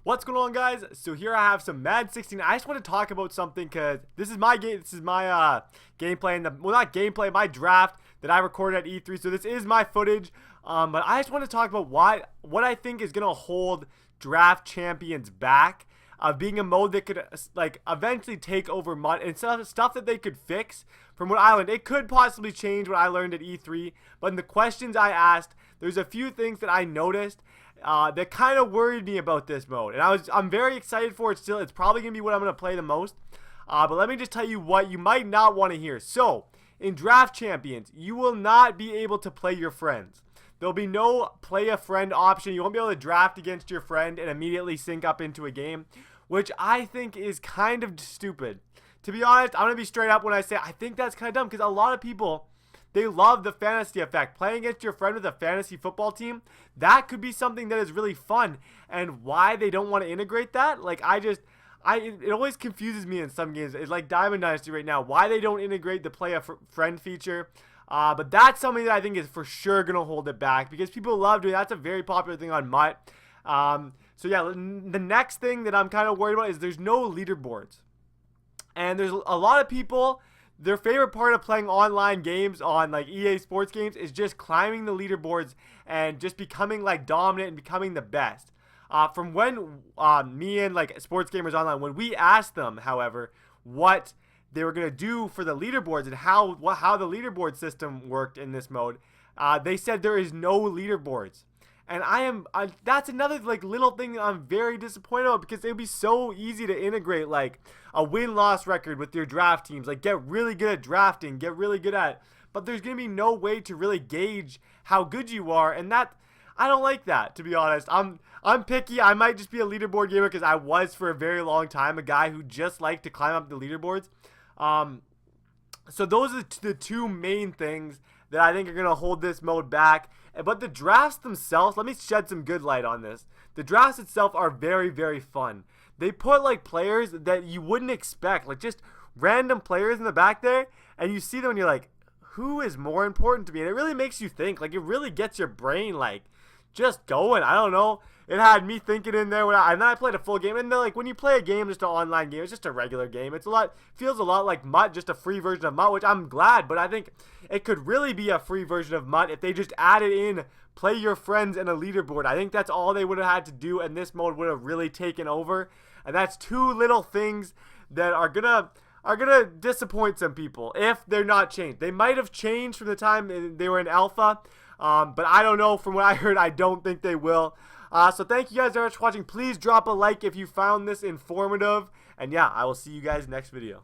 What's going on, guys? So here I have some Madden 16. I just want to talk about something because this is my game. This is my gameplay, not gameplay, my draft that I recorded at E3. So this is my footage. But I just want to talk about what I think is gonna hold draft champions back. Being a mode that could like eventually take over MUT and stuff that they could fix from what I learned. It could possibly change what I learned at E3, but in the questions I asked, there's a few things that I noticed that kind of worried me about this mode, and I'm very excited for it still. It's probably gonna be what I'm gonna play the most. But let me just tell you what you might not want to hear. So in draft champions, you will not be able to play your friends. There'll be no play a friend option. You won't be able to draft against your friend and immediately sync up into a game, which I think is kind of stupid. To be honest, I'm going to be straight up when I say I think that's kind of dumb, because a lot of people, they love the fantasy effect. Playing against your friend with a fantasy football team, that could be something that is really fun. And why they don't want to integrate that, like it always confuses me in some games. It's like Diamond Dynasty right now, why they don't integrate the play a friend feature. But that's something that I think is for sure going to hold it back, because people love doing it. That's a very popular thing on MUT. So yeah, the next thing that I'm kind of worried about is there's no leaderboards. And there's a lot of people, their favorite part of playing online games on like EA Sports games is just climbing the leaderboards and just becoming like dominant and becoming the best. From when me and like Sports Gamers Online, when we asked them, however, what they were going to do for the leaderboards and how the leaderboard system worked in this mode, they said there is no leaderboards. And that's another like little thing that I'm very disappointed about, because it would be so easy to integrate like a win-loss record with your draft teams. Like, get really good at drafting, get really good at it. But there's going to be no way to really gauge how good you are, and that I don't like that, to be honest. I'm picky. I might just be a leaderboard gamer because I was for a very long time a guy who just liked to climb up the leaderboards. So those are the two main things that I think are going to hold this mode back. But the drafts themselves, let me shed some good light on this. The drafts itself are very, very fun. They put like players that you wouldn't expect, like just random players in the back there, and you see them and you're like, who is more important to me? And it really makes you think. Like, it really gets your brain like just going. I don't know. It had me thinking in there and then I played a full game. And then, like, when you play a game, just an online game, it's just a regular game. Feels a lot like MUT, just a free version of MUT, which I'm glad. But I think it could really be a free version of MUT if they just added in play your friends and a leaderboard. I think that's all they would have had to do, and this mode would have really taken over. And that's two little things that are gonna disappoint some people if they're not changed. They might have changed from the time they were in alpha, but I don't know. From what I heard, I don't think they will. So thank you guys very much for watching. Please drop a like if you found this informative. And yeah, I will see you guys next video.